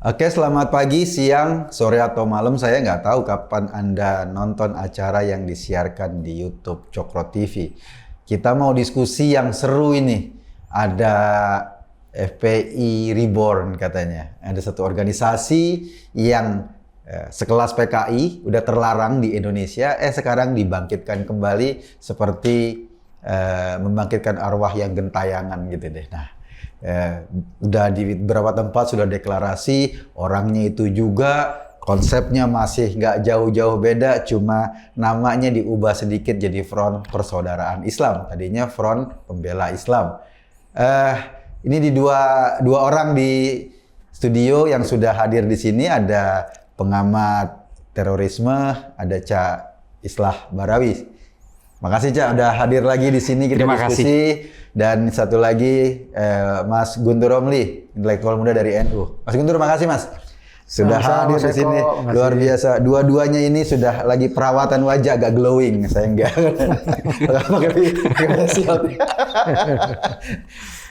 Oke, selamat pagi, siang, sore, atau malam. Saya nggak tahu kapan Anda nonton acara yang disiarkan di YouTube Cokro TV. Kita mau diskusi yang seru ini. Ada FPI Reborn katanya. Ada satu organisasi yang sekelas PKI, udah terlarang di Indonesia, sekarang dibangkitkan kembali seperti membangkitkan arwah yang gentayangan gitu deh. Nah, udah di beberapa tempat sudah deklarasi, orangnya itu juga, konsepnya masih nggak jauh-jauh beda, cuma namanya diubah sedikit jadi Front Persaudaraan Islam. Tadinya Front Pembela Islam. Ini di dua orang di studio yang sudah hadir di sini, ada pengamat terorisme, ada Cak Islah Barawi. Makasih Cak udah hadir lagi di sini kita diskusi. Dan satu lagi Mas Guntur Romli, intelektual muda dari NU. Mas Guntur, makasih Mas. Sudah hadir di sini. Luar biasa. Dua-duanya ini sudah lagi perawatan wajah agak glowing. Saya enggak.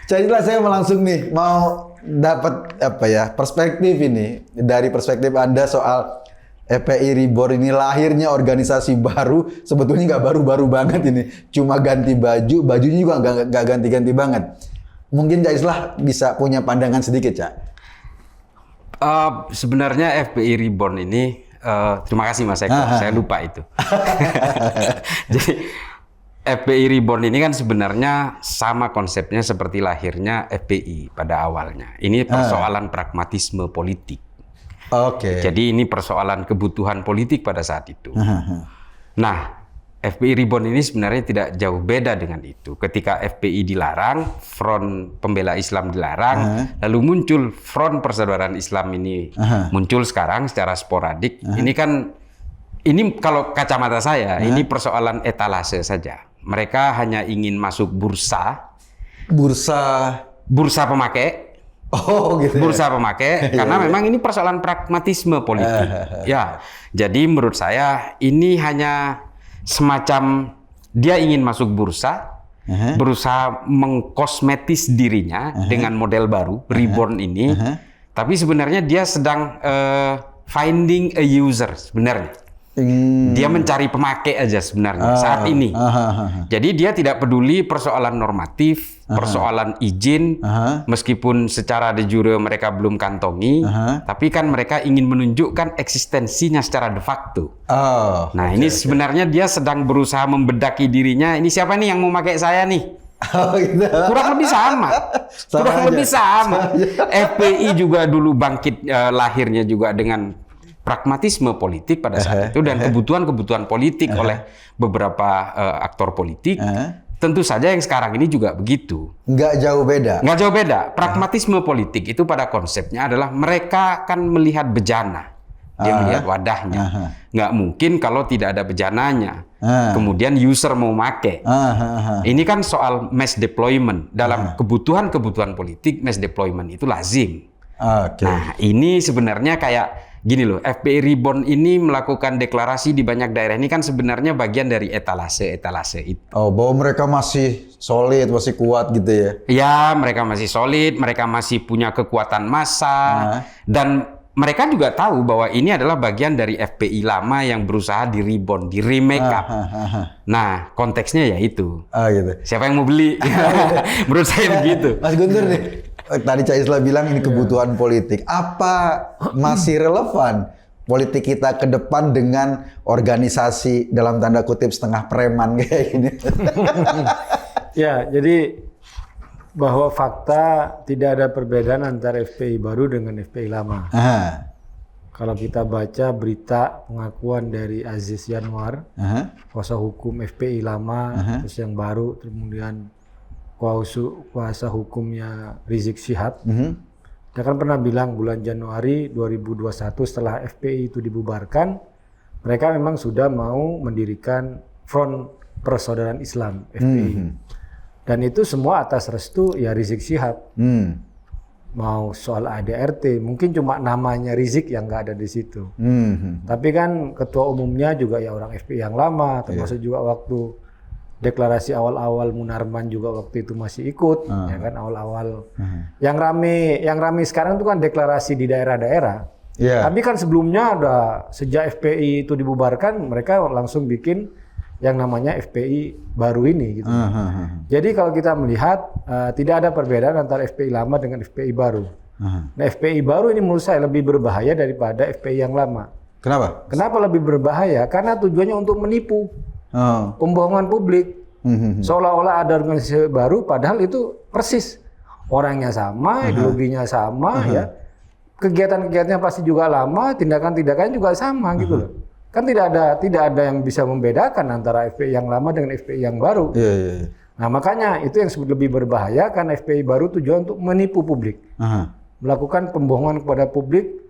Jadilah saya mau langsung nih mau dapat perspektif ini dari perspektif Anda soal FPI Reborn ini, lahirnya organisasi baru, sebetulnya nggak baru-baru banget ini, cuma ganti baju, bajunya juga nggak ganti-ganti banget. Mungkin Cak Islah bisa punya pandangan sedikit, Cak. Sebenarnya FPI Reborn ini, terima kasih Mas Eko, saya lupa itu. Jadi FPI Reborn ini kan sebenarnya sama konsepnya seperti lahirnya FPI pada awalnya. Ini persoalan pragmatisme politik. Oke. Jadi ini persoalan kebutuhan politik pada saat itu. Nah, FPI Reborn ini sebenarnya tidak jauh beda dengan itu. Ketika FPI dilarang, Front Pembela Islam dilarang, lalu muncul Front Persaudaraan Islam ini muncul sekarang secara sporadik. Ini kan, ini kalau kacamata saya, ini persoalan etalase saja. Mereka hanya ingin masuk bursa pemakai. Oh, gitu. Bursa pemakai, karena memang ini persoalan pragmatisme politik. Ya, jadi menurut saya ini hanya semacam dia ingin masuk bursa, berusaha mengkosmetis dirinya dengan model baru, Reborn ini. Tapi sebenarnya dia sedang finding a user sebenarnya. Dia mencari pemakai aja sebenarnya saat ini. Jadi dia tidak peduli persoalan normatif, persoalan izin, meskipun secara de jure mereka belum kantongi, tapi kan mereka ingin menunjukkan eksistensinya secara de facto. Nah, ini sebenarnya dia sedang berusaha membedaki dirinya. Ini siapa nih yang mau pakai saya nih? Gitu. Kurang lebih sama. Kurang lebih sama. FPI juga dulu bangkit lahirnya juga dengan pragmatisme politik pada saat itu dan kebutuhan-kebutuhan politik oleh beberapa aktor politik. Tentu saja yang sekarang ini juga begitu. Nggak jauh beda. Nggak jauh beda. Pragmatisme politik itu pada konsepnya adalah mereka akan melihat bejana. Dia melihat wadahnya. Nggak mungkin kalau tidak ada bejananya. Kemudian user mau make. Ini kan soal mass deployment. Dalam kebutuhan-kebutuhan politik, mass deployment itu lazim. Nah, ini sebenarnya kayak gini loh, FPI Reborn ini melakukan deklarasi di banyak daerah ini kan sebenarnya bagian dari etalase itu. Oh, bahwa mereka masih solid, masih kuat gitu ya? Ya, mereka masih solid, mereka masih punya kekuatan massa, dan mereka juga tahu bahwa ini adalah bagian dari FPI lama yang berusaha di reborn, di remake up. Nah, konteksnya ya itu. Gitu. Siapa yang mau beli? Menurut saya begitu. Mas Guntur nih. Tadi Cak Islah bilang ini kebutuhan politik. Apa masih relevan politik kita ke depan dengan organisasi dalam tanda kutip setengah preman kayak gini? Ya, jadi bahwa fakta tidak ada perbedaan antara FPI baru dengan FPI lama. Kalau kita baca berita pengakuan dari Aziz Yanwar, kuasa hukum FPI lama, terus yang baru, kemudian kuasa hukumnya Rizik Syihab, dia kan pernah bilang bulan Januari 2021 setelah FPI itu dibubarkan, mereka memang sudah mau mendirikan Front Persaudaraan Islam (FPI). Dan itu semua atas restu ya Rizik Syihab. Mau soal ADRT, mungkin cuma namanya Rizik yang nggak ada di situ. Tapi kan ketua umumnya juga ya orang FPI yang lama, termasuk juga waktu deklarasi awal-awal Munarman juga waktu itu masih ikut, ya kan awal-awal. Yang rame sekarang itu kan deklarasi di daerah-daerah. Yeah. Tapi kan sebelumnya ada sejak FPI itu dibubarkan, mereka langsung bikin yang namanya FPI baru ini gitu. Jadi kalau kita melihat tidak ada perbedaan antara FPI lama dengan FPI baru. Nah, FPI baru ini menurut saya lebih berbahaya daripada FPI yang lama. Kenapa? Kenapa lebih berbahaya? Karena tujuannya untuk menipu. Pembohongan publik. Seolah-olah ada organisasi baru, padahal itu persis. Orangnya sama, ideologinya sama, ya. Kegiatan-kegiatannya pasti juga lama, tindakan-tindakannya juga sama gitu loh. Kan tidak ada yang bisa membedakan antara FPI yang lama dengan FPI yang baru. Nah, makanya itu yang disebut lebih berbahaya karena FPI baru tujuan untuk menipu publik. Melakukan pembohongan kepada publik,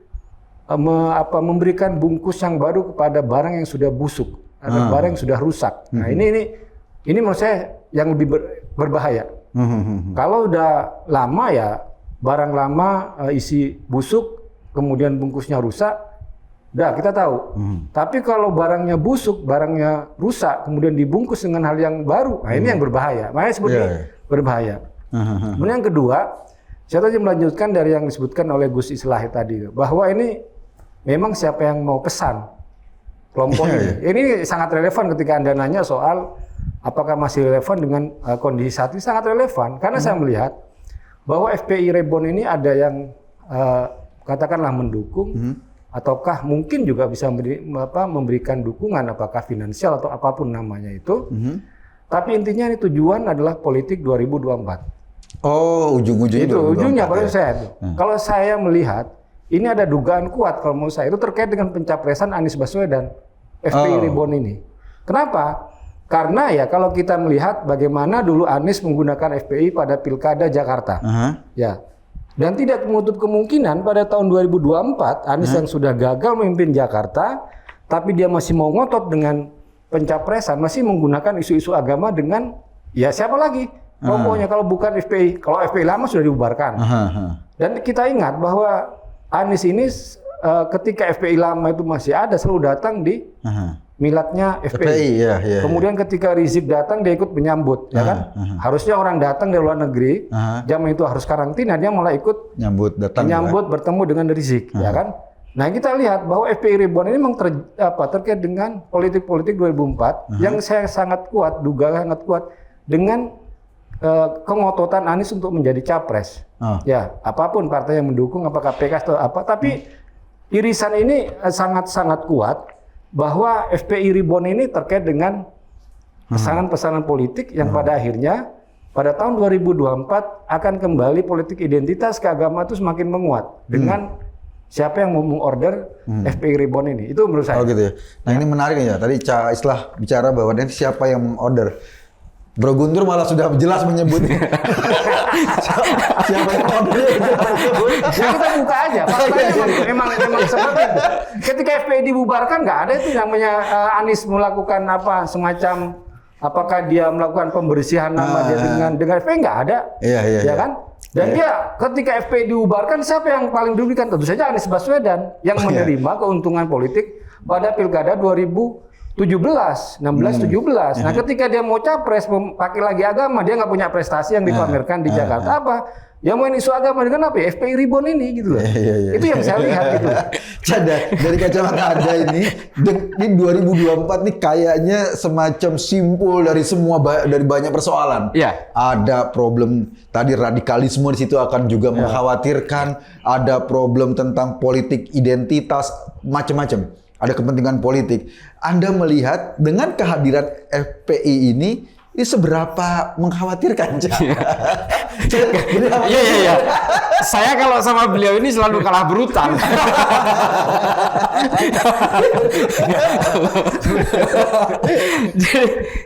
memberikan bungkus yang baru kepada barang yang sudah busuk. Ada barang yang sudah rusak. Nah, ini menurut saya yang lebih berbahaya. Kalau udah lama ya, barang lama isi busuk, kemudian bungkusnya rusak, udah kita tahu. Tapi kalau barangnya busuk, barangnya rusak, kemudian dibungkus dengan hal yang baru, nah ini yang berbahaya. Makanya sebutnya berbahaya. Kemudian yang kedua, saya tadi melanjutkan dari yang disebutkan oleh Gus Islah tadi, bahwa ini memang siapa yang mau pesan kelompok ini. Ini sangat relevan ketika Anda nanya soal apakah masih relevan dengan kondisi saat ini, sangat relevan. Karena saya melihat bahwa FPI Reborn ini ada yang katakanlah mendukung, ataukah mungkin juga bisa memberikan dukungan, apakah finansial atau apapun namanya itu. Tapi intinya ini tujuan adalah politik 2024. Oh, ujung-ujungnya itu ujungnya kalau ya? saya itu. Kalau saya melihat ini ada dugaan kuat kalau menurut saya itu terkait dengan pencapresan Anies Baswedan FPI Reborn ini. Kenapa? Karena ya kalau kita melihat bagaimana dulu Anies menggunakan FPI pada Pilkada Jakarta. Ya. Dan tidak menutup kemungkinan pada tahun 2024 Anies yang sudah gagal memimpin Jakarta, tapi dia masih mau ngotot dengan pencapresan, masih menggunakan isu-isu agama dengan ya siapa lagi? Pokoknya kalau bukan FPI, kalau FPI lama sudah dibubarkan. Dan kita ingat bahwa Anies ini ketika FPI lama itu masih ada selalu datang di miladnya FPI. Kemudian ketika Rizik datang dia ikut menyambut, ya kan? Harusnya orang datang dari luar negeri, zaman itu harus karantina, dia malah ikut menyambut bertemu dengan Rizik, ya kan? Nah, kita lihat bahwa FPI Reborn ini memang terkait dengan politik-politik 2004 yang saya sangat kuat, sangat kuat dengan kengototan Anies untuk menjadi capres. Ya, apapun partai yang mendukung, apakah PKS atau apa, tapi irisan ini sangat-sangat kuat bahwa FPI Reborn ini terkait dengan pesanan-pesanan politik yang pada akhirnya pada tahun 2024 akan kembali politik identitas keagamaan itu semakin menguat dengan siapa yang mau mengorder FPI Reborn ini. Itu menurut saya. Oh gitu ya. Nah ini menarik ya. Tadi Ca Islah bicara bahwa nanti siapa yang mengorder. Bro Guntur malah sudah jelas menyebut siapa yang order. Kita buka aja. Memang seperti itu. Ketika FPI dibubarkan nggak ada itu namanya Anies melakukan apa semacam apakah dia melakukan pembersihan nama dia dengan FPI nggak ada. Ya kan? Dan dia ketika FPI dibubarkan siapa yang paling dirugikan? Tentu saja Anies Baswedan yang menerima keuntungan politik pada Pilkada 2017, 16, 17. Nah, ketika dia mau capres, pakai lagi agama, dia nggak punya prestasi yang dipamerkan di Jakarta apa? Yang main isu agama dengan apa? Ya? FPI Reborn ini, gitu loh. Itu yang saya lihat gitu. Dari kacamata Anda ini 2024 nih kayaknya semacam simpul dari dari banyak persoalan. Ada problem tadi radikalisme di situ akan juga mengkhawatirkan, ada problem tentang politik identitas, macam-macam. Ada kepentingan politik. Anda melihat dengan kehadiran FPI ini seberapa mengkhawatirkan? Iya. Saya kalau sama beliau ini selalu kalah brutal.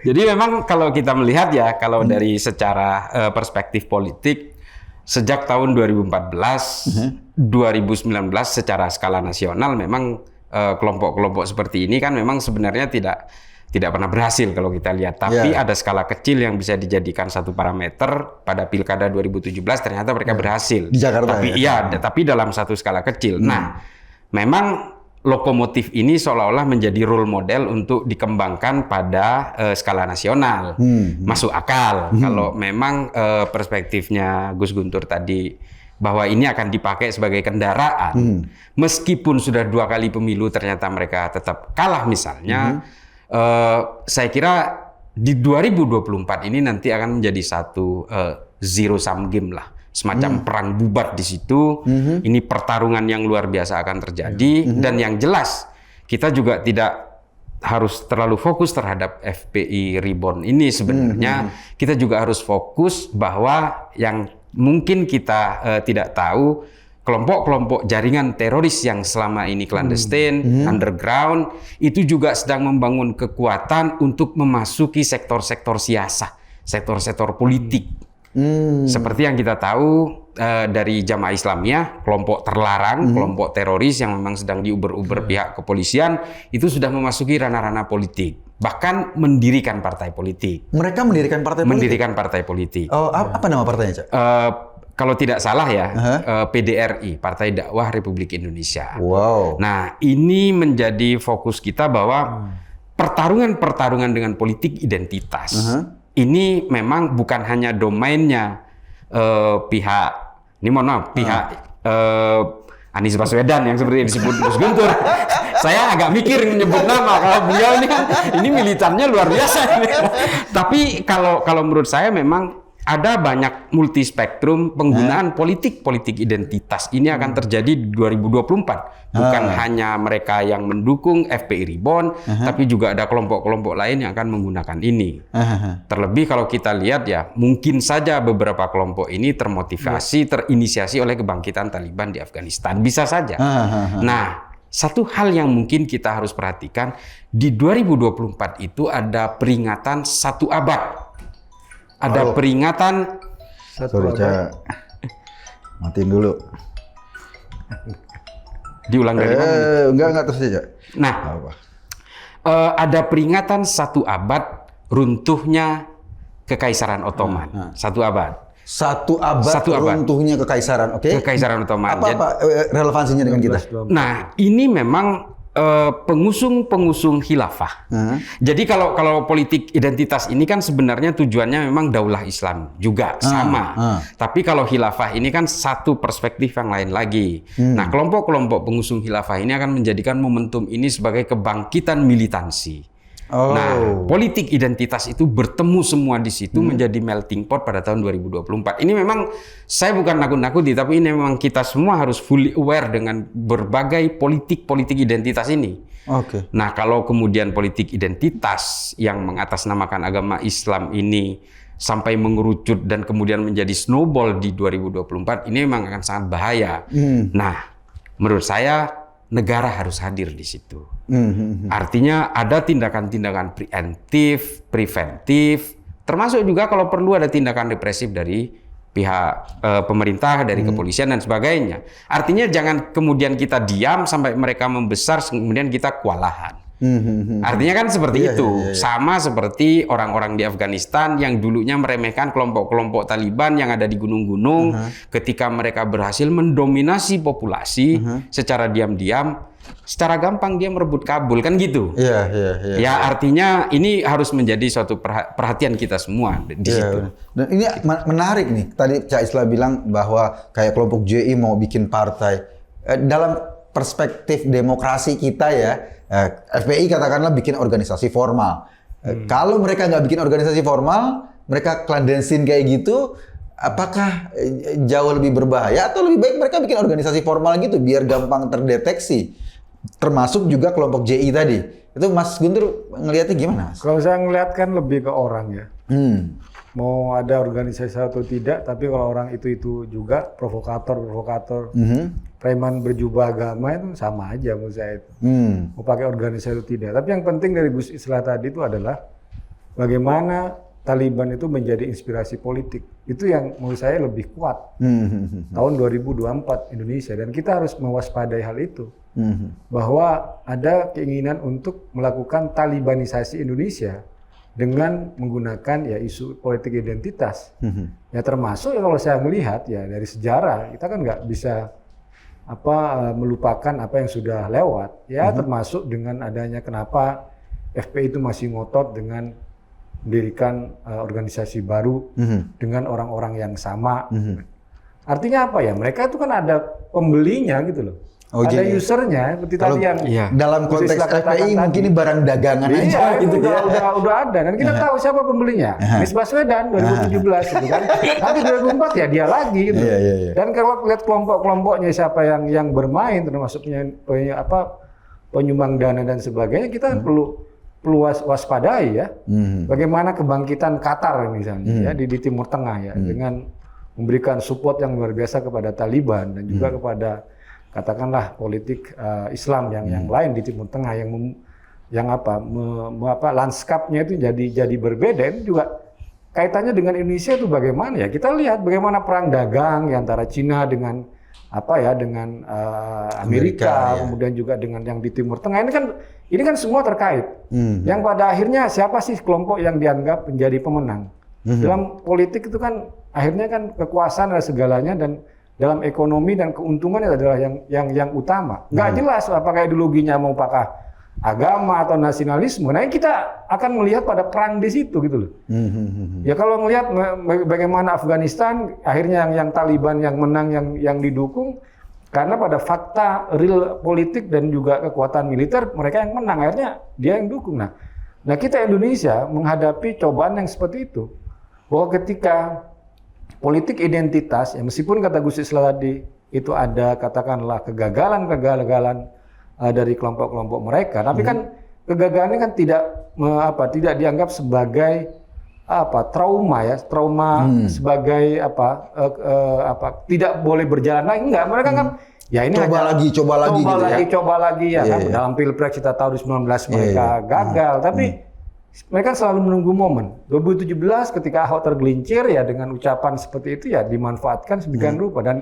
Jadi memang kalau kita melihat ya, kalau dari secara perspektif politik, sejak tahun 2014, 2019 secara skala nasional memang kelompok-kelompok seperti ini kan memang sebenarnya tidak pernah berhasil kalau kita lihat. Tapi ada skala kecil yang bisa dijadikan satu parameter pada Pilkada 2017 ternyata mereka berhasil. Di Jakarta tapi tapi dalam satu skala kecil. Nah, memang lokomotif ini seolah-olah menjadi role model untuk dikembangkan pada skala nasional. Masuk akal kalau memang perspektifnya Gus Guntur tadi bahwa ini akan dipakai sebagai kendaraan. Meskipun sudah 2 kali pemilu ternyata mereka tetap kalah misalnya, saya kira di 2024 ini nanti akan menjadi satu zero sum game lah. Semacam perang bubat di situ. Ini pertarungan yang luar biasa akan terjadi. Dan yang jelas, kita juga tidak harus terlalu fokus terhadap FPI Reborn ini sebenarnya. Kita juga harus fokus bahwa yang mungkin kita tidak tahu, kelompok-kelompok jaringan teroris yang selama ini clandestine, underground, itu juga sedang membangun kekuatan untuk memasuki sektor-sektor siasa, sektor-sektor politik. Seperti yang kita tahu dari Jamaah Islamiyah, kelompok terlarang, kelompok teroris yang memang sedang diuber-uber pihak kepolisian, itu sudah memasuki ranah-ranah politik. Bahkan mendirikan partai politik. Mereka mendirikan partai politik? Mendirikan partai politik. Oh, apa nama partainya, Cak? Kalau tidak salah ya, PDRI, Partai Dakwah Republik Indonesia. Wow. Nah, ini menjadi fokus kita bahwa pertarungan-pertarungan dengan politik identitas ini memang bukan hanya domainnya pihak, ini mohon maaf, pihak Anies Baswedan yang seperti disebut Gus Guntur. Saya agak mikir menyebut nama, kalau beliau ini kan ini militannya luar biasa. Tapi kalau menurut saya memang ada banyak multispektrum penggunaan politik identitas. Ini akan terjadi di 2024. Bukan hanya mereka yang mendukung FPI Reborn, tapi juga ada kelompok-kelompok lain yang akan menggunakan ini. Terlebih kalau kita lihat ya, mungkin saja beberapa kelompok ini termotivasi, terinisiasi oleh kebangkitan Taliban di Afghanistan. Bisa saja. Nah, satu hal yang mungkin kita harus perhatikan, di 2024 itu ada peringatan 1 abad. Ada peringatan. Sorry, Cak. Matiin dulu. Diulang dari mana? Enggak terus aja. Nah, ada peringatan 1 abad runtuhnya Kekaisaran Ottoman. 1 abad. 1 abad runtuhnya Kekaisaran, oke? Kekaisaran Ottoman. Apa relevansinya dengan kita? Nah, ini memang pengusung khilafah. Jadi kalau politik identitas ini kan sebenarnya tujuannya memang daulah Islam juga sama. Tapi kalau khilafah ini kan satu perspektif yang lain lagi. Nah, kelompok-kelompok pengusung khilafah ini akan menjadikan momentum ini sebagai kebangkitan militansi. Nah, politik identitas itu bertemu semua di situ menjadi melting pot pada tahun 2024. Ini memang saya bukan nakut-nakuti, tapi ini memang kita semua harus fully aware dengan berbagai politik identitas ini. Nah, kalau kemudian politik identitas yang mengatasnamakan agama Islam ini sampai mengerucut dan kemudian menjadi snowball di 2024, ini memang akan sangat bahaya. Nah, menurut saya negara harus hadir di situ. Artinya ada tindakan-tindakan preventif, termasuk juga kalau perlu ada tindakan represif dari pihak pemerintah, dari kepolisian dan sebagainya. Artinya jangan kemudian kita diam sampai mereka membesar, kemudian kita kewalahan. Artinya kan seperti itu. Sama seperti orang-orang di Afghanistan yang dulunya meremehkan kelompok-kelompok Taliban yang ada di gunung-gunung, ketika mereka berhasil mendominasi populasi secara diam-diam, secara gampang dia merebut Kabul, kan gitu. Ya, artinya ini harus menjadi suatu perhatian kita semua di situ. Dan ini menarik nih. Tadi Cak Islah bilang bahwa kayak kelompok JI mau bikin partai. Dalam perspektif demokrasi kita ya, FPI katakanlah bikin organisasi formal. Kalau mereka nggak bikin organisasi formal, mereka clandestine kayak gitu, apakah jauh lebih berbahaya atau lebih baik mereka bikin organisasi formal gitu biar gampang terdeteksi? Termasuk juga kelompok JI tadi. Itu Mas Guntur ngelihatnya gimana, Mas? Kalau saya ngelihat kan lebih ke orang ya. Mau ada organisasi atau tidak, tapi kalau orang itu juga provokator, preman berjubah agama itu sama aja menurut saya itu. Mau pakai organisasi atau tidak. Tapi yang penting dari Gus Islah tadi itu adalah bagaimana Taliban itu menjadi inspirasi politik. Itu yang menurut saya lebih kuat. Tahun 2024 Indonesia. Dan kita harus mewaspadai hal itu. Bahwa ada keinginan untuk melakukan Talibanisasi Indonesia dengan menggunakan ya isu politik identitas. Ya termasuk ya kalau saya melihat ya dari sejarah, kita kan nggak bisa melupakan apa yang sudah lewat, ya termasuk dengan adanya kenapa FPI itu masih ngotot dengan mendirikan organisasi baru dengan orang-orang yang sama. Artinya apa ya? Mereka itu kan ada pembelinya gitu loh. Ada usernya, seperti tadi yang dalam konteks FPI mungkin ini barang dagangan aja gitu ya. Udah ada, dan kita tahu siapa pembelinya. Anies Baswedan 2017 gitu kan. Tapi 2004 ya dia lagi gitu. Dan kalau lihat kelompok-kelompoknya siapa yang bermain, termasuk penyumbang dana dan sebagainya, kita perlu waspadai ya. Bagaimana kebangkitan Qatar misalnya ya di Timur Tengah ya, dengan memberikan support yang luar biasa kepada Taliban dan juga kepada katakanlah politik Islam yang lain di Timur Tengah yang lanskapnya itu jadi berbeda. Itu juga kaitannya dengan Indonesia itu bagaimana ya? Kita lihat bagaimana perang dagang antara Cina dengan Amerika, kemudian juga dengan yang di Timur Tengah. Ini kan semua terkait. Yang pada akhirnya siapa sih kelompok yang dianggap menjadi pemenang? Dalam politik itu kan akhirnya kan kekuasaan adalah segalanya, dan dalam ekonomi dan keuntungan adalah yang utama. Nggak jelas apakah ideologinya mau pakai agama atau nasionalisme. Nah, kita akan melihat pada perang di situ gitu loh. Ya kalau melihat bagaimana Afghanistan akhirnya yang Taliban yang menang, yang didukung karena pada fakta real politik dan juga kekuatan militer mereka yang menang, akhirnya dia yang dukung. Nah kita Indonesia menghadapi cobaan yang seperti itu, bahwa ketika politik identitas, ya meskipun kata Gus Islah tadi itu ada katakanlah kegagalan dari kelompok-kelompok mereka, tapi kan kegagalannya kan tidak dianggap sebagai trauma ya, sebagai tidak boleh berjalan lagi, enggak. Mereka kan ya ini coba lagi ya kan. Dalam Pilpres kita tahu di 19 mereka gagal, tapi mereka selalu menunggu momen. 2017 ketika Ahok tergelincir ya dengan ucapan seperti itu ya dimanfaatkan sedemikian rupa, dan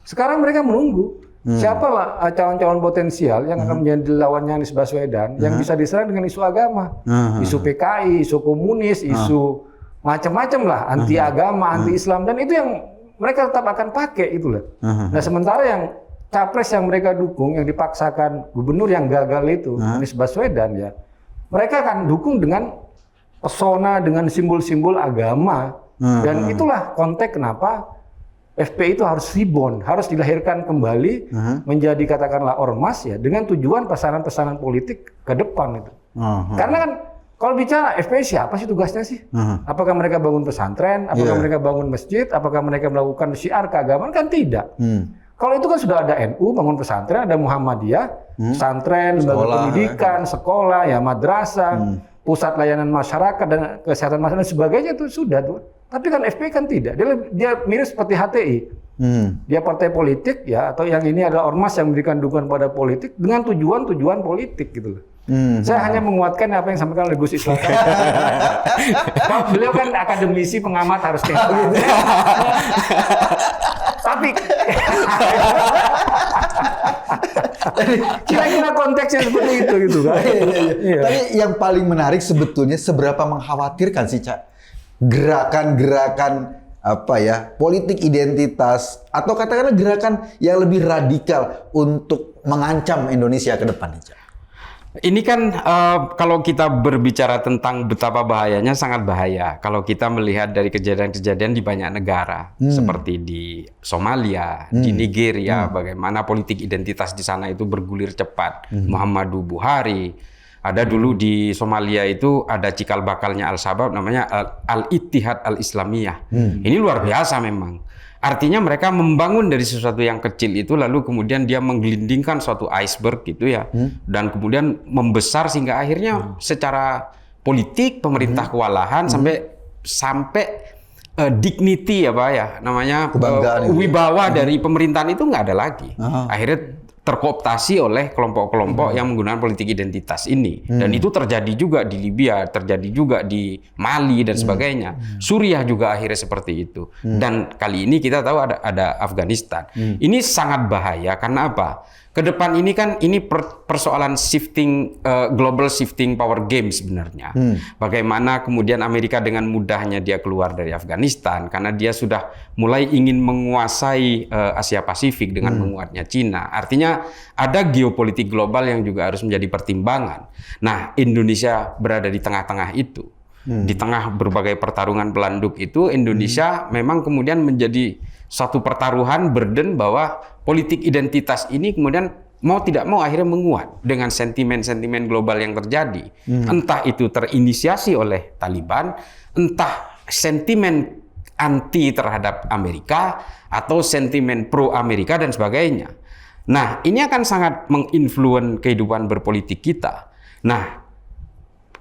sekarang mereka menunggu siapa lah calon-calon potensial yang akan menjadi lawannya Anies Baswedan yang bisa diserang dengan isu agama, isu PKI, isu komunis, isu macam-macam lah, anti agama, anti Islam, dan itu yang mereka tetap akan pakai itu lah. Nah sementara yang capres yang mereka dukung, yang dipaksakan gubernur yang gagal itu Anies Baswedan ya, mereka akan dukung dengan pesona, dengan simbol-simbol agama. Dan itulah konteks kenapa FPI itu harus rebound, harus dilahirkan kembali menjadi katakanlah ormas ya, dengan tujuan pesanan-pesanan politik ke depan itu. Karena kan kalau bicara FPI siapa sih tugasnya sih? Apakah mereka bangun pesantren? Apakah mereka bangun masjid? Apakah mereka melakukan syiar keagamaan? Kan tidak. Kalau itu kan sudah ada NU bangun pesantren, ada Muhammadiyah, pesantren, lembaga pendidikan, sekolah, ya madrasah, pusat layanan masyarakat dan kesehatan masyarakat dan sebagainya itu sudah tuh. Tapi kan FPI kan tidak. Dia mirip seperti HTI. Dia partai politik ya, atau yang ini adalah ormas yang memberikan dukungan pada politik dengan tujuan politik gitu loh. Saya hanya menguatkan apa yang disampaikan oleh Gus Islah. Beliau kan akademisi, pengamat, harus kayak gitu. Tapi kira-kira konteksnya seperti itu gitu kan. Tapi yang paling menarik sebetulnya seberapa mengkhawatirkan sih Cak gerakan-gerakan politik identitas atau katakanlah gerakan yang lebih radikal untuk mengancam Indonesia ke depan nih Cak? Ini kan kalau kita berbicara tentang betapa bahayanya, sangat bahaya. Kalau kita melihat dari kejadian-kejadian di banyak negara, seperti di Somalia, di Nigeria, bagaimana politik identitas di sana itu bergulir cepat. Muhammadu Buhari, ada dulu di Somalia itu ada cikal bakalnya Al-Shabaab, namanya Al-Ittihad Al-Islamiyah. Ini luar biasa memang. Artinya mereka membangun dari sesuatu yang kecil itu, lalu kemudian dia menggelindingkan suatu iceberg gitu ya, dan kemudian membesar sehingga akhirnya secara politik pemerintah kewalahan sampai dignity wibawa dari pemerintahan itu nggak ada lagi. Akhirnya terkooptasi oleh kelompok-kelompok yang menggunakan politik identitas ini. Dan itu terjadi juga di Libya, terjadi juga di Mali dan sebagainya. Suriah juga akhirnya seperti itu. Dan kali ini kita tahu ada Afghanistan. Ini sangat bahaya karena apa? ke depan ini kan persoalan shifting global shifting power game sebenarnya. Bagaimana kemudian Amerika dengan mudahnya dia keluar dari Afghanistan karena dia sudah mulai ingin menguasai Asia Pasifik dengan menguatnya Cina. Artinya ada geopolitik global yang juga harus menjadi pertimbangan. Nah, Indonesia berada di tengah-tengah itu. Di tengah berbagai pertarungan pelanduk itu, Indonesia memang kemudian menjadi satu pertaruhan burden bahwa politik identitas ini kemudian mau tidak mau akhirnya menguat dengan sentimen-sentimen global yang terjadi. Entah itu terinisiasi oleh Taliban, entah sentimen anti terhadap Amerika, atau sentimen pro-Amerika dan sebagainya. Nah, ini akan sangat menginfluen kehidupan berpolitik kita. Nah,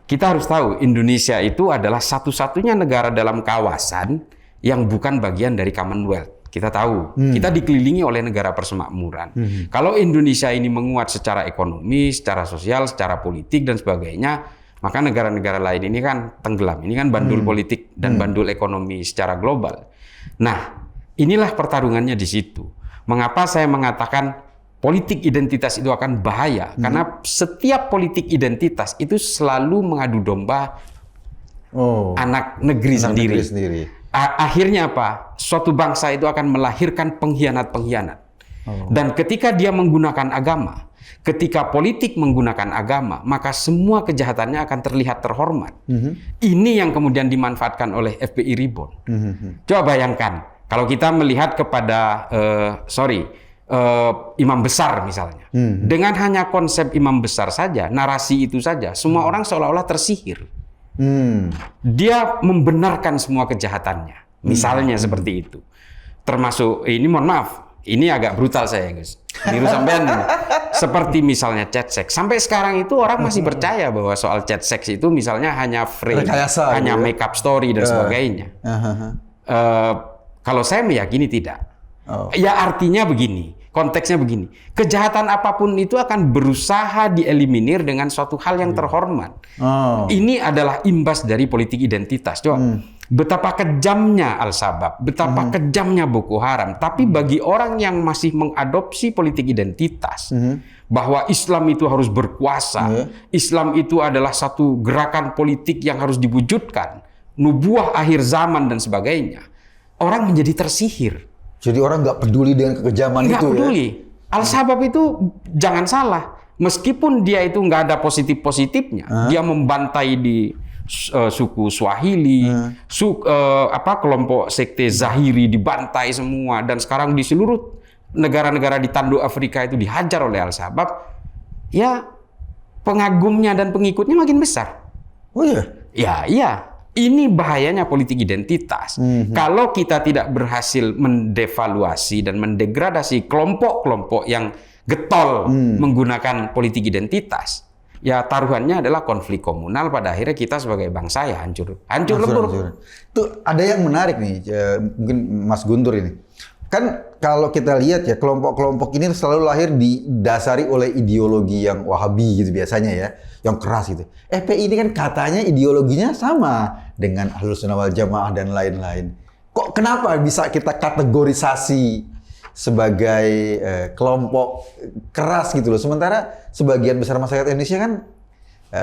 kita harus tahu Indonesia itu adalah satu-satunya negara dalam kawasan yang bukan bagian dari Commonwealth. Kita tahu, kita dikelilingi oleh negara persemakmuran. Kalau Indonesia ini menguat secara ekonomi, secara sosial, secara politik dan sebagainya, maka negara-negara lain ini kan tenggelam. Ini kan bandul politik dan bandul ekonomi secara global. Nah, inilah pertarungannya di situ. Mengapa saya mengatakan politik identitas itu akan bahaya? Karena setiap politik identitas itu selalu mengadu domba anak negeri sendiri. Akhirnya apa? Suatu bangsa itu akan melahirkan pengkhianat-pengkhianat. Dan ketika dia menggunakan agama, ketika politik menggunakan agama, maka semua kejahatannya akan terlihat terhormat. Ini yang kemudian dimanfaatkan oleh FPI Reborn. Coba bayangkan, kalau kita melihat kepada, imam besar misalnya. Dengan hanya konsep imam besar saja, narasi itu saja, semua orang seolah-olah tersihir. Dia membenarkan semua kejahatannya, misalnya seperti itu. Termasuk ini, mohon maaf, ini agak brutal saya, Gus. Niru sampean seperti misalnya chat seks. Sampai sekarang itu orang masih percaya bahwa soal chat seks itu misalnya hanya frame, hanya make up story dan sebagainya. Kalau saya meyakini tidak. Ya artinya begini, konteksnya begini. Kejahatan apapun itu akan berusaha dieliminir dengan suatu hal yang terhormat. Ini adalah imbas dari politik identitas. Coba, betapa kejamnya Al-Shabaab, betapa kejamnya Boko Haram. Tapi bagi orang yang masih mengadopsi politik identitas, bahwa Islam itu harus berkuasa, Islam itu adalah satu gerakan politik yang harus diwujudkan, nubuah akhir zaman dan sebagainya, orang menjadi tersihir. Jadi orang nggak peduli dengan kekejaman itu. Nggak peduli. Al-Shabaab itu jangan salah, meskipun dia itu nggak ada positif-positifnya, dia membantai di suku Swahili, kelompok sekte Zahiri dibantai semua, dan sekarang di seluruh negara-negara di tanduk Afrika itu dihajar oleh Al-Shabaab. Ya, pengagumnya dan pengikutnya makin besar. Oh iya? Ya, iya. Ini bahayanya politik identitas. Kalau kita tidak berhasil mendevaluasi dan mendegradasi kelompok-kelompok yang getol menggunakan politik identitas, ya taruhannya adalah konflik komunal. Pada akhirnya kita sebagai bangsa ya hancur lebur. Tuh ada yang menarik nih, mungkin Mas Guntur ini. Kan kalau kita lihat ya, kelompok-kelompok ini selalu lahir didasari oleh ideologi yang Wahabi gitu biasanya ya, yang keras gitu. FPI ini kan katanya ideologinya sama dengan Ahlus Sunnah wal Jamaah dan lain-lain. Kok kenapa bisa kita kategorisasi sebagai kelompok keras gitu loh? Sementara sebagian besar masyarakat Indonesia kan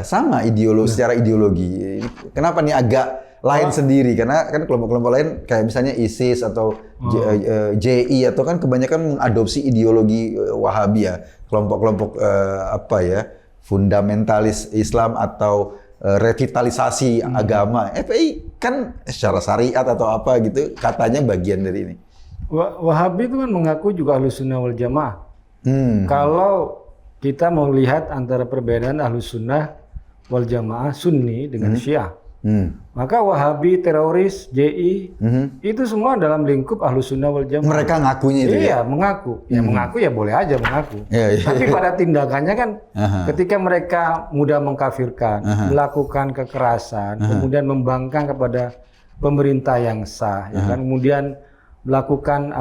sama secara ideologi. Kenapa nih agak lain sendiri? Karena kan kelompok-kelompok lain kayak misalnya ISIS atau JI atau kan kebanyakan mengadopsi ideologi Wahabi ya, kelompok-kelompok fundamentalis Islam atau revitalisasi agama. FPI kan secara syariat atau apa gitu katanya bagian dari ini. Wahabi itu kan mengaku juga Ahlus Sunnah wal Jamaah. Kalau kita mau lihat antara perbedaan Ahlus Sunnah wal Jamaah Sunni dengan Syiah, maka Wahabi, teroris, JI, itu semua dalam lingkup Ahlus Sunnah wal Jamaah. Mereka ngakunya itu ya? Mengaku. Ya mengaku ya boleh aja mengaku. Tapi pada tindakannya kan ketika mereka mudah mengkafirkan, melakukan kekerasan, kemudian membangkang kepada pemerintah yang sah, ya kan? Kemudian melakukan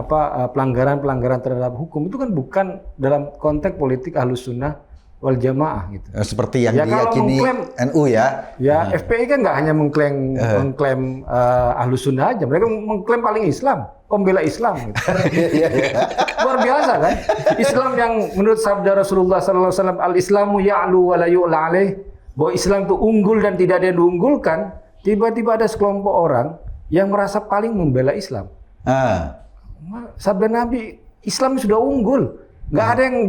pelanggaran-pelanggaran terhadap hukum, itu kan bukan dalam konteks politik Ahlus Sunnah wal Jamaah gitu. Seperti yang Ya, kalau diyakini mengklaim- NU ya. Ya, FPI kan nggak hanya mengklaim Ahlus Sunnah aja, mereka mengklaim paling Islam, pembela Islam. Gitu. Luar biasa kan? Islam yang menurut sabda Rasulullah SAW, al-Islamu ya'lu wa la yu'la alaih, bahwa Islam itu unggul dan tidak ada yang diunggulkan. Tiba-tiba ada sekelompok orang yang merasa paling membela Islam. Sabda Nabi, Islam sudah unggul, nggak ada yang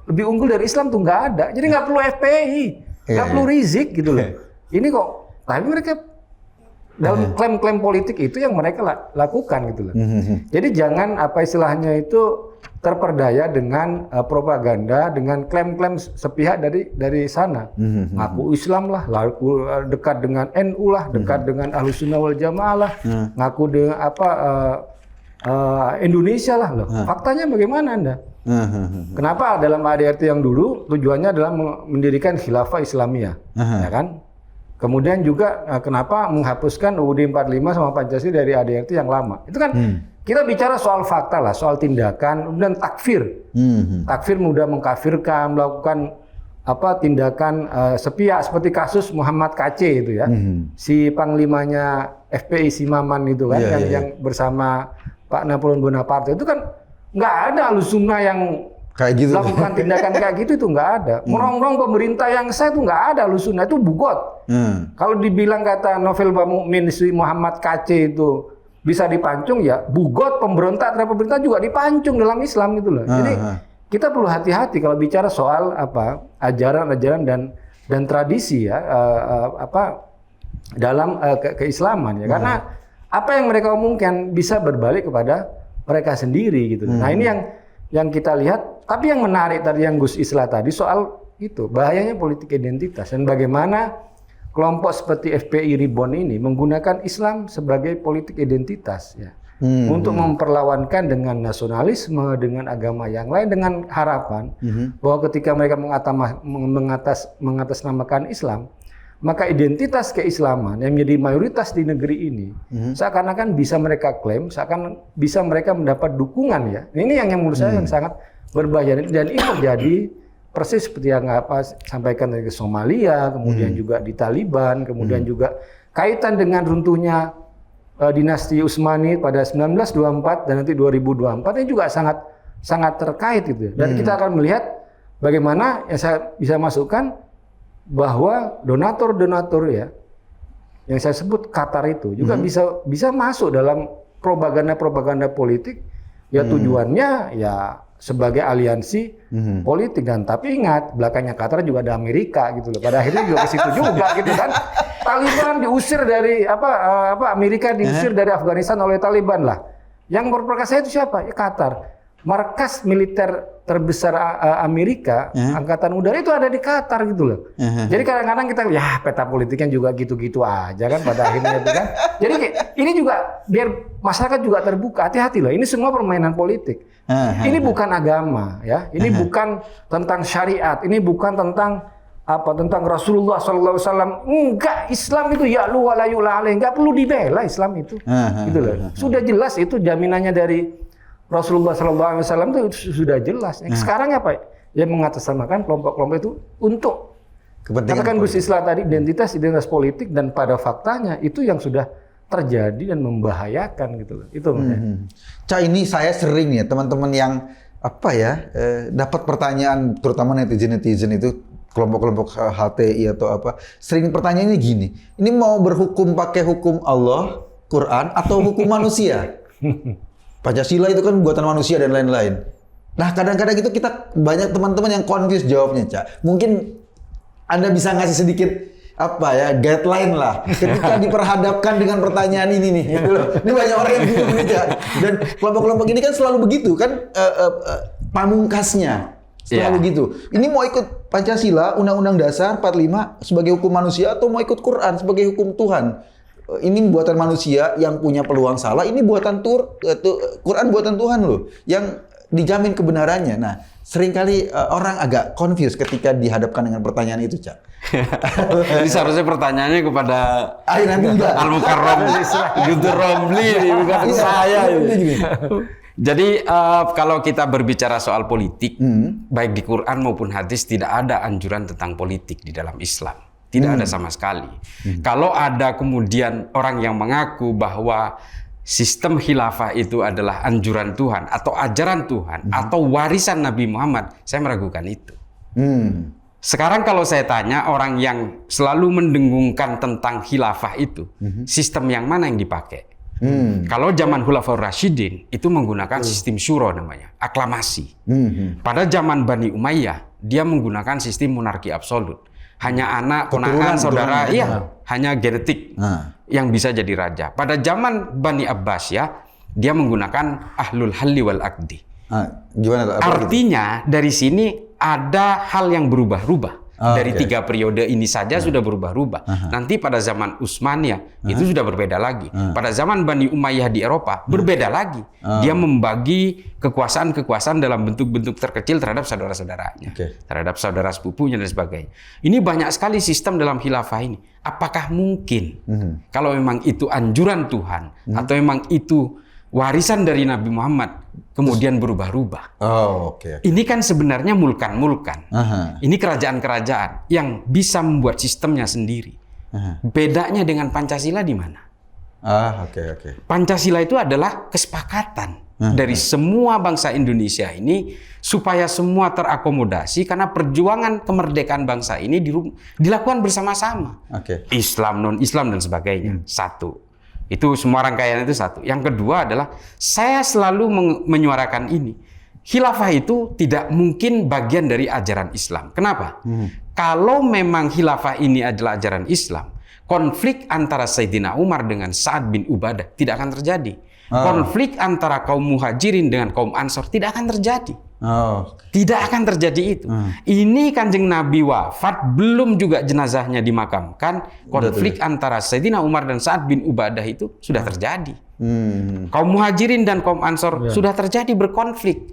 lebih unggul dari Islam tuh nggak ada. Jadi nggak perlu FPI, nggak perlu Rizik gitu loh. Ini kok, tapi mereka dalam klaim-klaim politik itu yang mereka lakukan gitu loh. Jadi jangan apa istilahnya itu terperdaya dengan propaganda, dengan klaim-klaim sepihak dari sana. Ngaku Islam lah, lalu dekat dengan NU lah, dekat dengan Ahlus Sunnah wal Jamaah lah, ngaku dengan Indonesia lah loh. Faktanya bagaimana Anda? Kenapa dalam ADRT yang dulu tujuannya adalah mendirikan khilafah Islamiyah, ya kan? Kemudian juga kenapa menghapuskan UUD 45 sama Pancasila dari ADRT yang lama? Itu kan kita bicara soal fakta lah, soal tindakan dan takfir. Takfir mudah mengkafirkan, melakukan tindakan sepihak seperti kasus Muhammad KC itu ya. Si panglimanya FPI si Maman itu kan yang bersama Pak Napoleon Bonaparte itu kan nggak ada Ahlus Sunnah yang kayak gitu lakukan tindakan kayak gitu, itu nggak ada. Merongrong pemerintah yang sah itu nggak ada Ahlus Sunnah, itu bugot. Kalau dibilang kata Novel Mukmin si Muhammad KC itu bisa dipancung, ya bugot, pemberontak terhadap pemerintah juga dipancung dalam Islam gitu loh. Jadi kita perlu hati-hati kalau bicara soal ajaran-ajaran dan tradisi ya dalam keislaman ya. Karena apa yang mereka omongkan bisa berbalik kepada mereka sendiri gitu. Nah, ini yang kita lihat. Tapi yang menarik tadi yang Gus Islah tadi soal itu bahayanya politik identitas dan bagaimana kelompok seperti FPI Reborn ini menggunakan Islam sebagai politik identitas ya. Untuk memperlawankan dengan nasionalisme, dengan agama yang lain, dengan harapan bahwa ketika mereka mengatasnamakan Islam, maka identitas keislaman yang menjadi mayoritas di negeri ini seakan-akan bisa mereka klaim, seakan bisa mereka mendapat dukungan ya. Ini yang menurut saya yang sangat berbahaya, dan ini terjadi persis seperti yang sampaikan dari Somalia, kemudian juga di Taliban, kemudian juga kaitan dengan runtuhnya dinasti Utsmani pada 1924 dan nanti 2024 ini juga sangat terkait gitu. Dan kita akan melihat bagaimana yang saya bisa masukkan bahwa donatur-donatur ya yang saya sebut Qatar itu juga bisa masuk dalam propaganda politik ya, tujuannya ya sebagai aliansi politik. Dan tapi ingat belakangnya Qatar juga ada Amerika gitu loh, pada akhirnya juga ke situ juga gitu kan. Taliban diusir dari Amerika diusir dari Afghanistan oleh Taliban lah, yang berperkasa itu siapa? Ya Qatar. Markas militer terbesar Amerika, angkatan udara itu ada di Qatar gitu loh. Jadi kadang-kadang kita ya peta politiknya juga gitu-gitu aja kan pada akhirnya itu kan. Jadi ini juga biar masyarakat juga terbuka, hati-hati loh. Ini semua permainan politik. Ini bukan agama ya. Ini bukan tentang syariat. Ini bukan tentang Rasulullah SAW. Enggak, Islam itu ya lu wala yu'la alaih, enggak perlu dibela Islam itu. Gitu loh. Sudah jelas itu jaminannya dari Rasulullah SAW itu sudah jelas. Sekarang apa? Ya mengatasnamakan kelompok-kelompok itu untuk katakan Gus Islah tadi identitas politik, dan pada faktanya itu yang sudah terjadi dan membahayakan gitu loh. Itu Cak, ini saya sering ya teman-teman yang dapat pertanyaan, terutama netizen itu kelompok-kelompok HTI atau apa, sering pertanyaannya gini, ini mau berhukum pakai hukum Allah, Quran atau hukum manusia? Pancasila itu kan buatan manusia dan lain-lain. Nah, kadang-kadang itu kita banyak teman-teman yang confused jawabnya, Cak. Mungkin Anda bisa ngasih sedikit guideline lah ketika diperhadapkan dengan pertanyaan ini nih. Gitu loh. Ini banyak orang yang bingung nih, Cak. Dan kelompok-kelompok ini kan selalu begitu kan pamungkasnya. Selalu gitu. Ini mau ikut Pancasila, Undang-Undang Dasar 45 sebagai hukum manusia atau mau ikut Quran sebagai hukum Tuhan? Ini buatan manusia yang punya peluang salah, ini buatan Quran buatan Tuhan loh, yang dijamin kebenarannya. Nah, seringkali orang agak confused ketika dihadapkan dengan pertanyaan itu, Cak. Ini seharusnya pertanyaannya kepada Al-Mukarram Guntur Romli, bukan saya. Jadi kalau kita berbicara soal politik, baik di Quran maupun hadis tidak ada anjuran tentang politik di dalam Islam. Tidak ada sama sekali. Kalau ada kemudian orang yang mengaku bahwa sistem khilafah itu adalah anjuran Tuhan atau ajaran Tuhan atau warisan Nabi Muhammad, saya meragukan itu. Sekarang kalau saya tanya orang yang selalu mendengungkan tentang khilafah itu, sistem yang mana yang dipakai? Kalau zaman Khulafaur Rasyidin itu menggunakan sistem syuro namanya, aklamasi. Pada zaman Bani Umayyah dia menggunakan sistem monarki absolut. Hanya anak, ponakan, saudara, hanya genetik yang bisa jadi raja. Pada zaman Bani Abbas ya, dia menggunakan ahlul halli wal aqdi. Gimana? Artinya dari sini ada hal yang berubah-ubah. Dari 3 periode ini saja sudah berubah-ubah. Nanti pada zaman Utsmaniyah itu sudah berbeda lagi. Pada zaman Bani Umayyah di Eropa berbeda lagi. Dia membagi kekuasaan-kekuasaan dalam bentuk-bentuk terkecil terhadap saudara-saudaranya, terhadap saudara sepupunya dan sebagainya. Ini banyak sekali sistem dalam khilafah ini. Apakah mungkin kalau memang itu anjuran Tuhan atau memang itu warisan dari Nabi Muhammad kemudian berubah-ubah? Ini kan sebenarnya mulkan-mulkan. Ini kerajaan-kerajaan yang bisa membuat sistemnya sendiri. Bedanya dengan Pancasila di mana? Pancasila itu adalah kesepakatan dari semua bangsa Indonesia ini supaya semua terakomodasi karena perjuangan kemerdekaan bangsa ini dilakukan bersama-sama. Islam, non-Islam dan sebagainya. Satu. Itu semua rangkaian itu satu. Yang kedua adalah saya selalu menyuarakan ini. Khilafah itu tidak mungkin bagian dari ajaran Islam. Kenapa? Kalau memang khilafah ini adalah ajaran Islam, konflik antara Sayyidina Umar dengan Sa'ad bin Ubadah tidak akan terjadi. Konflik antara kaum Muhajirin dengan kaum Ansor tidak akan terjadi. Tidak akan terjadi itu. Ini Kanjeng Nabi wafat, belum juga jenazahnya dimakamkan, konflik antara Sayyidina Umar dan Sa'ad bin Ubadah itu sudah terjadi. Kaum Muhajirin dan kaum Ansor sudah terjadi berkonflik.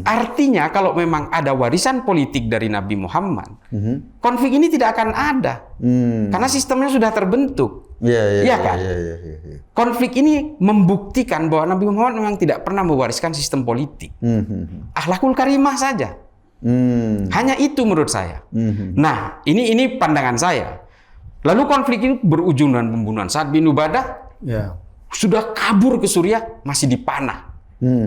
Artinya kalau memang ada warisan politik dari Nabi Muhammad, konflik ini tidak akan ada. Karena sistemnya sudah terbentuk. Iya kan? Konflik ini membuktikan bahwa Nabi Muhammad memang tidak pernah mewariskan sistem politik. Akhlakul karimah saja. Hanya itu menurut saya. Nah, ini pandangan saya. Lalu konflik ini berujung dengan pembunuhan Sa'ad bin Ubadah. Sudah kabur ke Suriah, masih dipanah,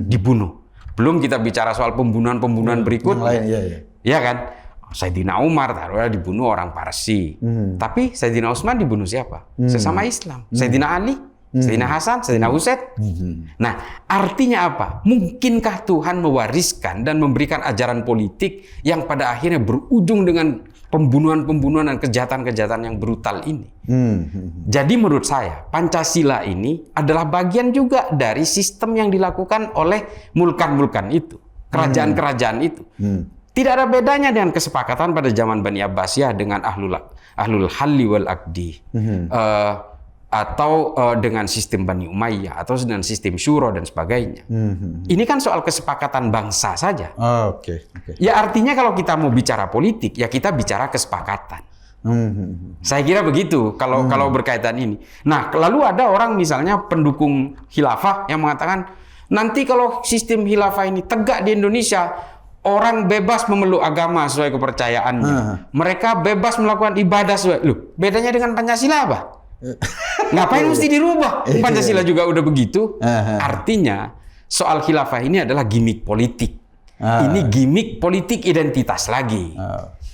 dibunuh. Belum kita bicara soal pembunuhan-pembunuhan berikutnya. Iya kan? Sayyidina Umar taruhlah dibunuh orang Parsi. Tapi Sayyidina Utsman dibunuh siapa? Sesama Islam. Sayyidina Ali, Sayyidina Hasan, Sayyidina Husain. Nah, artinya apa? Mungkinkah Tuhan mewariskan dan memberikan ajaran politik yang pada akhirnya berujung dengan pembunuhan-pembunuhan dan kejahatan-kejahatan yang brutal ini? Jadi menurut saya, Pancasila ini adalah bagian juga dari sistem yang dilakukan oleh mulkan-mulkan itu, kerajaan-kerajaan itu. Tidak ada bedanya dengan kesepakatan pada zaman Bani Abbasiyah dengan ahlul halli wal aqdi, atau dengan sistem Bani Umayyah, atau dengan sistem syuro dan sebagainya. Ini kan soal kesepakatan bangsa saja. Ya artinya kalau kita mau bicara politik, ya kita bicara kesepakatan. Saya kira begitu kalau berkaitan ini. Nah, lalu ada orang misalnya pendukung khilafah yang mengatakan nanti kalau sistem khilafah ini tegak di Indonesia, orang bebas memeluk agama sesuai kepercayaannya. Mereka bebas melakukan ibadah sesuai. Loh, bedanya dengan Pancasila apa? Ngapain mesti dirubah? Pancasila juga udah begitu. Artinya soal khilafah ini adalah gimmick politik. Ini gimmick politik identitas lagi.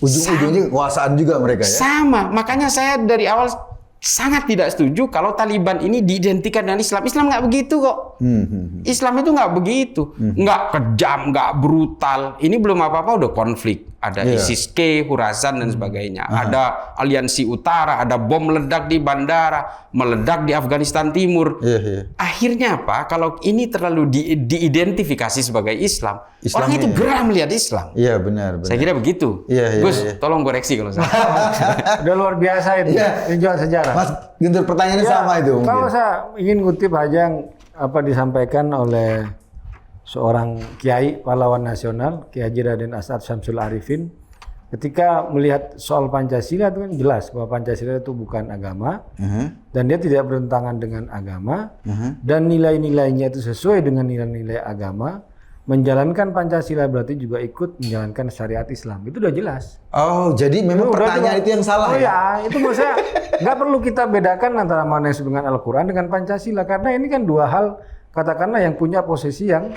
Ujung-ujungnya kekuasaan juga mereka ya? Sama. Makanya saya dari awal sangat tidak setuju kalau Taliban ini diidentikan dengan Islam. Islam nggak begitu kok. Islam itu nggak begitu. Nggak kejam, nggak brutal. Ini belum apa-apa udah konflik. Ada ISIS-K, Khorasan dan sebagainya. Ada aliansi utara, ada bom meledak di bandara, meledak di Afghanistan Timur. Akhirnya apa? Kalau ini terlalu diidentifikasi sebagai Islam, orang itu gerah melihat Islam. Iya, benar. Saya kira begitu. Gus, tolong koreksi kalau salah. Udah luar biasa itu, tinjauan sejarah. Mas Guntur, pertanyaannya sama itu. Kalau saya ingin kutip aja yang disampaikan oleh seorang kiai pahlawan nasional, Kiai Haji Raden As'ad Syamsul Arifin, ketika melihat soal Pancasila itu kan jelas bahwa Pancasila itu bukan agama dan dia tidak bertentangan dengan agama dan nilai-nilainya itu sesuai dengan nilai-nilai agama. Menjalankan Pancasila berarti juga ikut menjalankan syariat Islam. Itu udah jelas. Oh, jadi memang pertanyaan itu yang salah ya? Itu maksud saya nggak perlu kita bedakan antara mana yang disebut dengan Al-Quran dengan Pancasila karena ini kan dua hal katakanlah yang punya posisi yang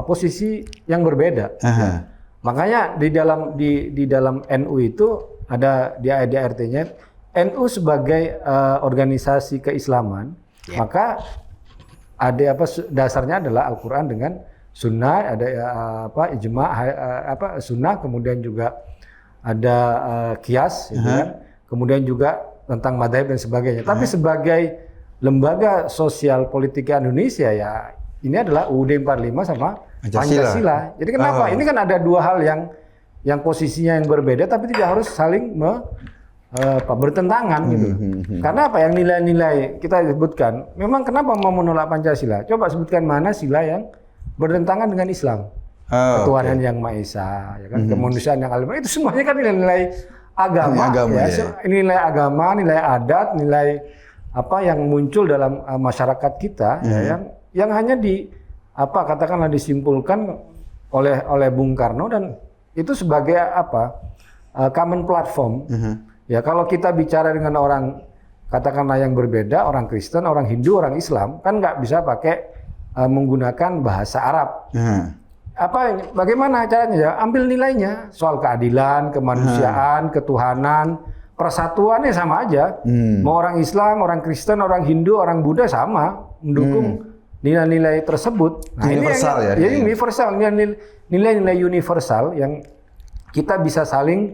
posisi yang berbeda. Makanya di dalam NU itu ada di ADRT-nya NU sebagai organisasi keislaman, maka ada dasarnya adalah Al-Quran dengan Sunnah, ada ijma, Sunnah, kemudian juga ada kias, gitu kan. Kemudian juga tentang madhab dan sebagainya. Tapi sebagai lembaga sosial politik Indonesia ya ini adalah UUD 45 sama Pancasila. Jadi kenapa? Ini kan ada dua hal yang posisinya yang berbeda tapi tidak harus saling bertentangan gitu. Karena apa yang nilai-nilai kita sebutkan, memang kenapa mau menolak Pancasila? Coba sebutkan mana sila yang bertentangan dengan Islam. Ketuhanan yang Maha Esa, ya kan? Kemanusiaan yang alim. Itu semuanya kan nilai-nilai agama ya. Nilai agama, nilai adat, nilai apa yang muncul dalam masyarakat kita ya, yang hanya katakanlah disimpulkan oleh Bung Karno dan itu sebagai common platform. Ya kalau kita bicara dengan orang katakanlah yang berbeda, orang Kristen, orang Hindu, orang Islam, kan nggak bisa pakai menggunakan bahasa Arab. Bagaimana caranya ya? Ambil nilainya soal keadilan, kemanusiaan, ketuhanan, persatuannya sama aja. Mau orang Islam, orang Kristen, orang Hindu, orang Buddha sama mendukung nilai-nilai tersebut. Nah, universal ini universal, nilai-nilai universal yang kita bisa saling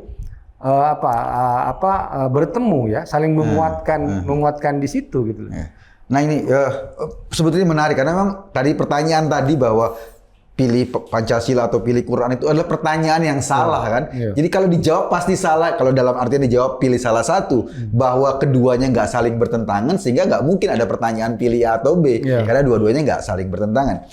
bertemu ya, saling menguatkan di situ gitu. Nah ini sebetulnya menarik karena memang tadi pertanyaan tadi bahwa pilih Pancasila atau pilih Quran itu adalah pertanyaan yang salah kan. Jadi kalau dijawab pasti salah. Kalau dalam artian dijawab pilih salah satu, bahwa keduanya nggak saling bertentangan sehingga nggak mungkin ada pertanyaan pilih A atau B karena dua-duanya nggak saling bertentangan.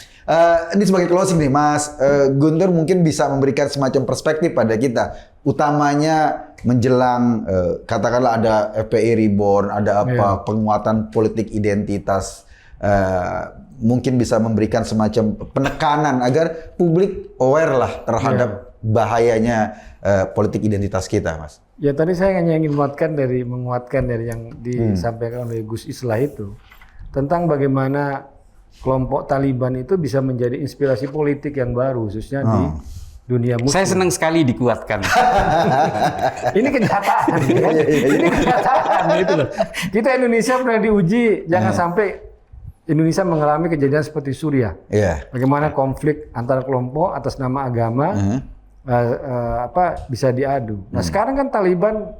Ini sebagai closing nih, Mas Guntur mungkin bisa memberikan semacam perspektif pada kita, utamanya menjelang katakanlah ada FPI Reborn, ada penguatan politik identitas. Mungkin bisa memberikan semacam penekanan agar publik aware lah terhadap bahayanya politik identitas kita, Mas. Ya tadi saya hanya ingin menguatkan dari yang disampaikan oleh Gus Islah itu tentang bagaimana kelompok Taliban itu bisa menjadi inspirasi politik yang baru khususnya di dunia muslim. Saya senang sekali dikuatkan. Ini kenyataan, kan? Ini kenyataan gitu loh. Kita Indonesia pernah diuji, jangan sampai Indonesia mengalami kejadian seperti Suriah. Bagaimana konflik antar kelompok atas nama agama bisa diadu. Nah sekarang kan Taliban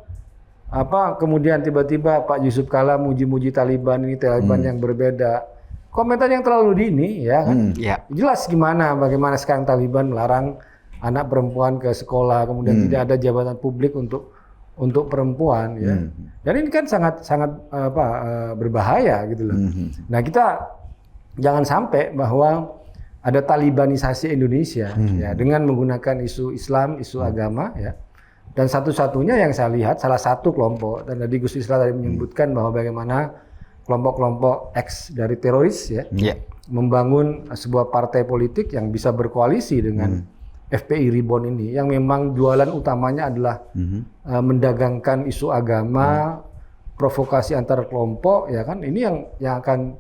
kemudian tiba-tiba Pak Yusuf Kala muji-muji Taliban ini Taliban yang berbeda. Komentar yang terlalu dini ya kan. Jelas bagaimana sekarang Taliban melarang anak perempuan ke sekolah, kemudian tidak ada jabatan publik untuk perempuan ya. Dan ini kan sangat berbahaya gitu loh. Nah, kita jangan sampai bahwa ada Talibanisasi Indonesia ya dengan menggunakan isu Islam, isu agama ya. Dan satu-satunya yang saya lihat salah satu kelompok, dan tadi Gus Islah tadi menyebutkan bahwa bagaimana kelompok-kelompok ex dari teroris ya membangun sebuah partai politik yang bisa berkoalisi dengan FPI Reborn ini yang memang jualan utamanya adalah mendagangkan isu agama, provokasi antar kelompok ya kan, ini yang akan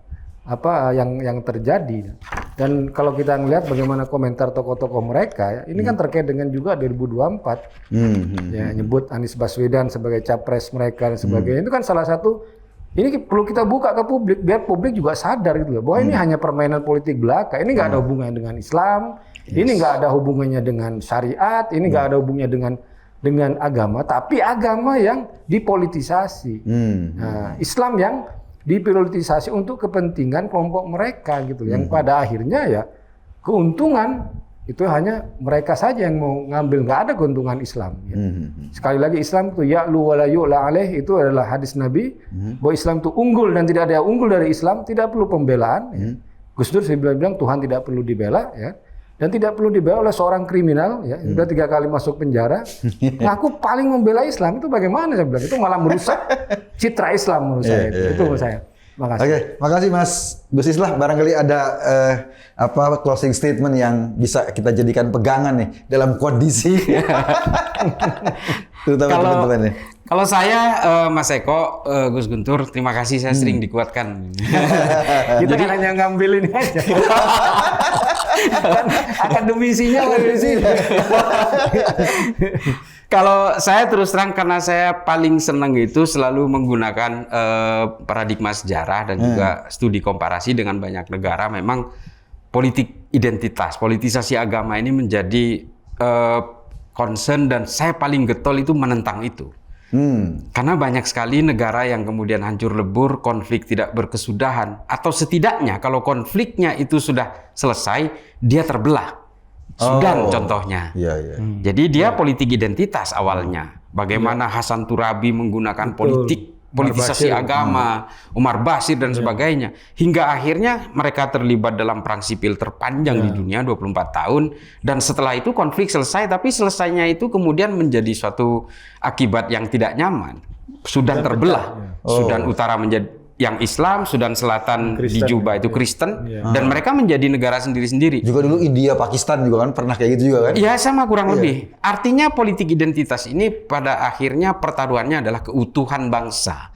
yang terjadi. Dan kalau kita ngelihat bagaimana komentar tokoh-tokoh mereka ya, ini kan terkait dengan juga 2024 ya nyebut Anies Baswedan sebagai capres mereka dan sebagainya. Itu kan salah satu, ini perlu kita buka ke publik biar publik juga sadar gitu loh bahwa ini hanya permainan politik belaka. Ini nggak ada hubungannya dengan Islam, ini nggak ada hubungannya dengan syariat, ini nggak ada hubungannya dengan agama, tapi agama yang dipolitisasi. Nah, Islam yang dipolitisasi untuk kepentingan kelompok mereka gitu, yang pada akhirnya ya keuntungan itu hanya mereka saja yang mau ngambil, nggak ada keuntungan Islam. Ya. Sekali lagi Islam itu ya'lu wa la yu'la alaih, itu adalah hadis Nabi bahwa Islam itu unggul dan tidak ada yang unggul dari Islam, tidak perlu pembelaan. Ya. Gus Dur saya bilang Tuhan tidak perlu dibela, ya. dan tidak perlu dibayar oleh seorang kriminal ya sudah 3 kali masuk penjara ngaku paling membela Islam, itu bagaimana saya bilang, itu malah merusak citra Islam menurut saya. Itu menurut saya. Makasih. Oke, makasih Mas Gus Islah. Barangkali ada closing statement yang bisa kita jadikan pegangan nih dalam kondisi terutama teman-teman nih. Kalau saya, Mas Eko, Gus Guntur, terima kasih, saya sering dikuatkan. Kita kan hanya ngambil ini aja. Akademisinya dari sini. Kalau saya terus terang, karena saya paling senang itu selalu menggunakan paradigma sejarah dan juga studi komparasi dengan banyak negara. Memang politik identitas, politisasi agama ini menjadi concern, dan saya paling getol itu menentang itu. Karena banyak sekali negara yang kemudian hancur lebur, konflik tidak berkesudahan, atau setidaknya kalau konfliknya itu sudah selesai, dia terbelah. Sudan contohnya. Jadi dia politik identitas awalnya. Bagaimana Hasan Turabi menggunakan politisasi agama, Umar Bashir dan sebagainya. Hingga akhirnya mereka terlibat dalam perang sipil terpanjang di dunia 24 tahun. Dan setelah itu konflik selesai, tapi selesainya itu kemudian menjadi suatu akibat yang tidak nyaman. Sudan terbelah. Sudan Utara menjadi yang Islam, Sudan Selatan di Juba itu Kristen, dan mereka menjadi negara sendiri-sendiri. Juga dulu India, Pakistan juga kan pernah kayak gitu juga kan? Ya sama kurang lebih. Artinya politik identitas ini pada akhirnya pertaruhannya adalah keutuhan bangsa.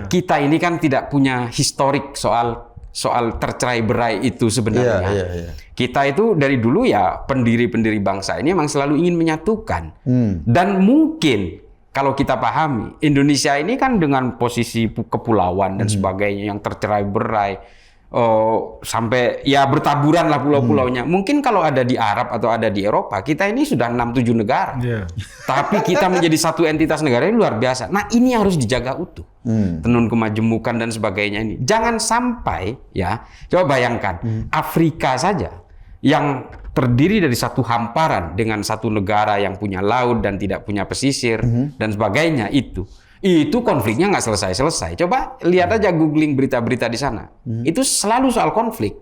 Kita ini kan tidak punya historik soal tercerai berai itu sebenarnya. Kita itu dari dulu ya pendiri-pendiri bangsa ini memang selalu ingin menyatukan. Dan mungkin kalau kita pahami, Indonesia ini kan dengan posisi kepulauan dan sebagainya yang tercerai berai, sampai ya bertaburan lah pulau-pulaunya. Mungkin kalau ada di Arab atau ada di Eropa, kita ini sudah 6-7 negara. Tapi kita menjadi satu entitas negara ini luar biasa. Nah ini harus dijaga utuh. Tenun kemajemukan dan sebagainya ini. Jangan sampai ya, coba bayangkan, Afrika saja yang terdiri dari satu hamparan dengan satu negara yang punya laut dan tidak punya pesisir dan sebagainya, itu konfliknya nggak selesai-selesai. Coba lihat aja, googling berita-berita di sana, itu selalu soal konflik.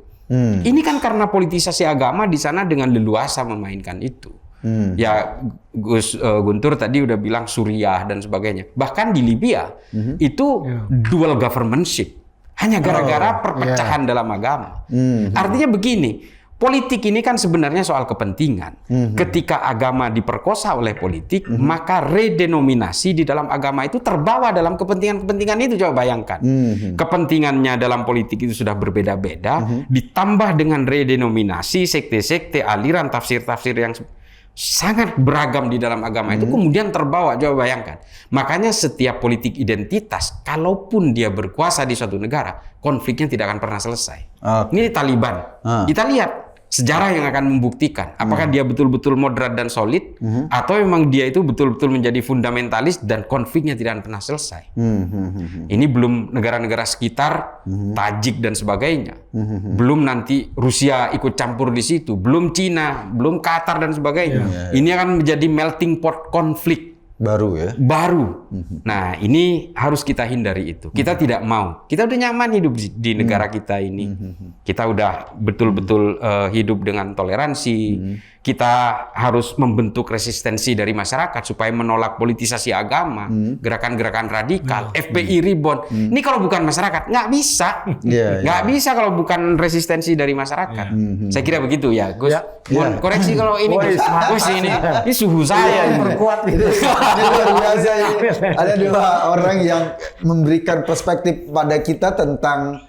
Ini kan karena politisasi agama di sana dengan leluasa memainkan itu. Ya Gus Guntur tadi udah bilang Suriah dan sebagainya, bahkan di Libya itu dual governmentship hanya gara-gara perpecahan dalam agama. Artinya begini, politik ini kan sebenarnya soal kepentingan. Ketika agama diperkosa oleh politik, maka redenominasi di dalam agama itu terbawa dalam kepentingan-kepentingan itu. Coba bayangkan. Kepentingannya dalam politik itu sudah berbeda-beda, ditambah dengan redenominasi, sekte-sekte, aliran, tafsir-tafsir yang sangat beragam di dalam agama itu kemudian terbawa. Coba bayangkan. Makanya setiap politik identitas, kalaupun dia berkuasa di suatu negara, konfliknya tidak akan pernah selesai. Ini Taliban. Kita lihat sejarah yang akan membuktikan apakah dia betul-betul moderat dan solid, atau memang dia itu betul-betul menjadi fundamentalis dan konfliknya tidak akan pernah selesai. Ini belum negara-negara sekitar, Tajik dan sebagainya. Belum nanti Rusia ikut campur di situ, belum Cina, belum Qatar dan sebagainya. Ini akan menjadi melting pot konflik baru ya. Nah, ini harus kita hindari itu. Kita tidak mau. Kita udah nyaman hidup di negara kita ini. Kita udah betul-betul hidup dengan toleransi. Kita harus membentuk resistensi dari masyarakat supaya menolak politisasi agama, gerakan-gerakan radikal, FPI rebound. Ini kalau bukan masyarakat nggak bisa, nggak bisa kalau bukan resistensi dari masyarakat. Saya kira begitu ya, Gus. Mohon koreksi kalau ini, Gus. Ini suhu saya. Perkuat gitu. Luar biasa ini. Ada dua orang yang memberikan perspektif pada kita tentang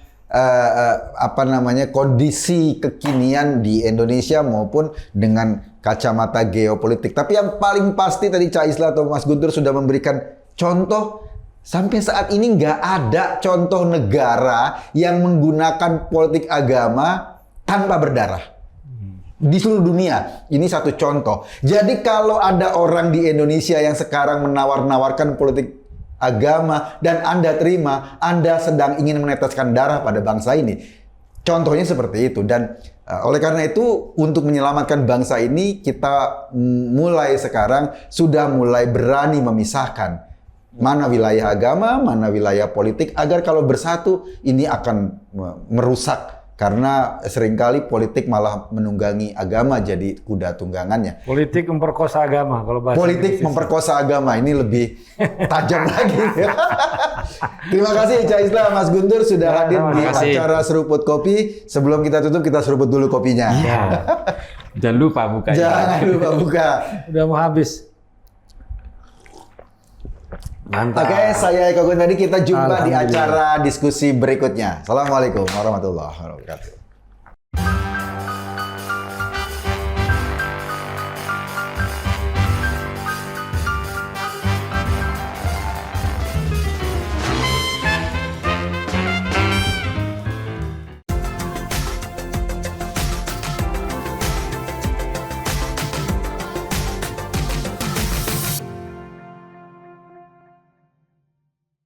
kondisi kekinian di Indonesia maupun dengan kacamata geopolitik. Tapi yang paling pasti tadi Cak Islah atau Mas Guntur sudah memberikan contoh. Sampai saat ini nggak ada contoh negara yang menggunakan politik agama tanpa berdarah. Di seluruh dunia, ini satu contoh. Jadi kalau ada orang di Indonesia yang sekarang menawar-nawarkan politik agama dan Anda terima, Anda sedang ingin meneteskan darah pada bangsa ini. Contohnya seperti itu. Dan oleh karena itu, untuk menyelamatkan bangsa ini, kita mulai sekarang sudah mulai berani memisahkan mana wilayah agama, mana wilayah politik, agar kalau bersatu ini akan merusak Karena seringkali politik malah menunggangi agama jadi kuda tunggangannya. Politik memperkosa agama kalau bahasa Politik Inggris. memperkosa agama, ini lebih tajam lagi. Terima kasih Cak Islam, Mas Guntur sudah hadir di terima kasih. acara Seruput Kopi. Sebelum kita tutup, kita seruput dulu kopinya. Ya. Jangan lupa buka. Jangan lupa buka. Udah mau habis. Mantap. Oke, saya Eko Gunadi, kita jumpa di Alhamdulillah. acara diskusi berikutnya. Assalamualaikum warahmatullahi wabarakatuh.